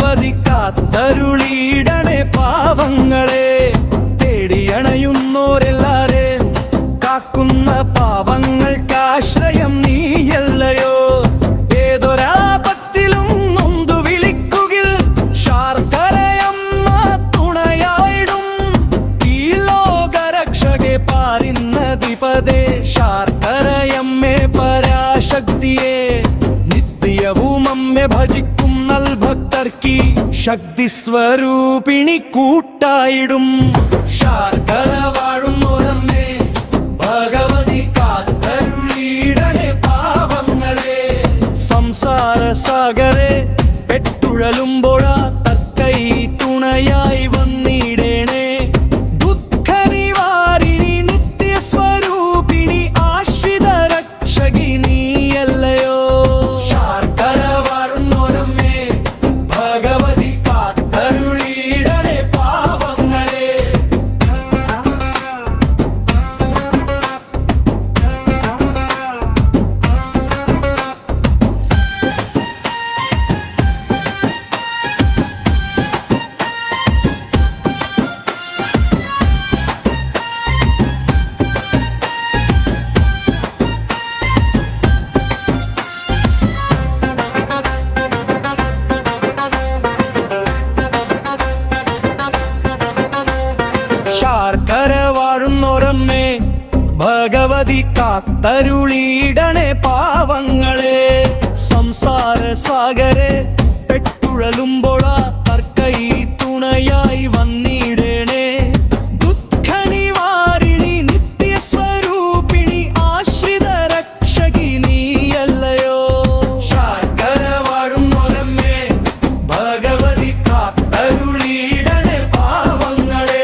ഭഗവതി കാത്തരുളിയിടണേ പാവങ്ങളെ. തേടിയണയുന്നോരെല്ലാരെ കാക്കുന്ന പാവങ്ങൾക്കാശ്രയം നീയല്ലയോ. ഏതൊരാപത്തിലും നൊന്തു വിളിക്കുകിൽ ശാർക്കരയമ്മ തുണയായിടും. ഈ ലോകരക്ഷകെ പാരിന്നതിപദേ ശാർക്കരയമ്മേ പരാശക്തിയെ. നിത്യവും അമ്മെ ഭജിക്കും നൽഭക്തർക്കി ശക്തി സ്വരൂപിണി കൂട്ടായിടും. ശാർക്കര വാഴുന്നോരമ്മേ ഭഗവതി കാത്തരുളിയിടണേ പാവങ്ങളെ. സംസാര സാഗരെ പെട്ടുഴലുമ്പോഴാ തക്കൈ തുണയായി വന്നിടണേ. ദുഃഖ നിവാരിണി നിത്യസ്വരൂപിണി ആശ്രിത രക്ഷകി നീയല്ലയോ. ശാർക്കര വാഴുന്നോരമ്മേ ഭഗവതി കാത്തരുളിയിടണേ പാവങ്ങളെ. ശാർക്കര വാഴുന്നോരമ്മേ ഭഗവതി കാത്തരുളിയിടണേ പാവങ്ങളെ. സംസാര സാഗരെ പെട്ടുഴലുമ്പോഴാ തർക്കൈ തുണയായി വന്നിടണേ. ദുഃഖ നിവാരിണി നിത്യസ്വരൂപിണി ആശ്രിത രക്ഷകി നീയല്ലയോ. ശാർക്കര വാഴുന്നോരമ്മേ ഭഗവതി കാത്തരുളിയിടണേ പാവങ്ങളെ.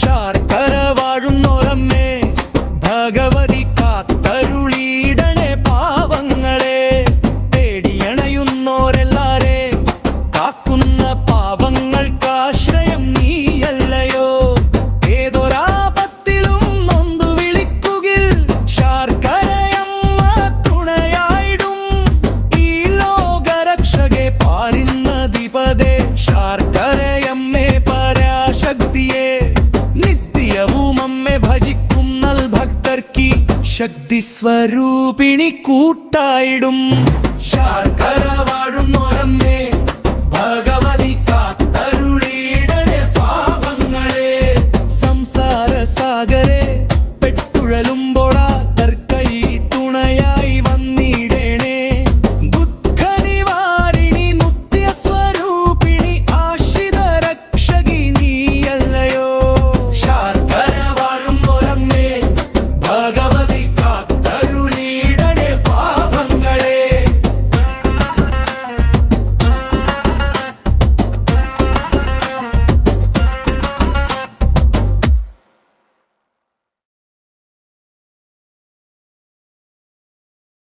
ശാർക്കര വാഴുന്നോരമ്മേ ഭഗവതി കാത്തരുളിയിടണേ പാവങ്ങളെ. തേടിയണയുന്നോരെല്ലാരെ കാക്കുന്ന പാവങ്ങൾക്കാശ്രയം നീയല്ലയോ. ഏതൊരാപത്തിലും നൊന്തു വിളിക്കുകിൽ ശാർക്കരയമ്മ തുണയായിടും. ഈ ലോകരക്ഷകെ പാരിന്നതിപദേ ശാർക്കരയമ്മേ പരാശക്തിയെ. നിത്യവും അമ്മെ ഭജിക്കും നൽഭക്തർക്കി ശക്തി സ്വരൂപിണി കൂട്ടായിടും. ശാർക്കര വാഴും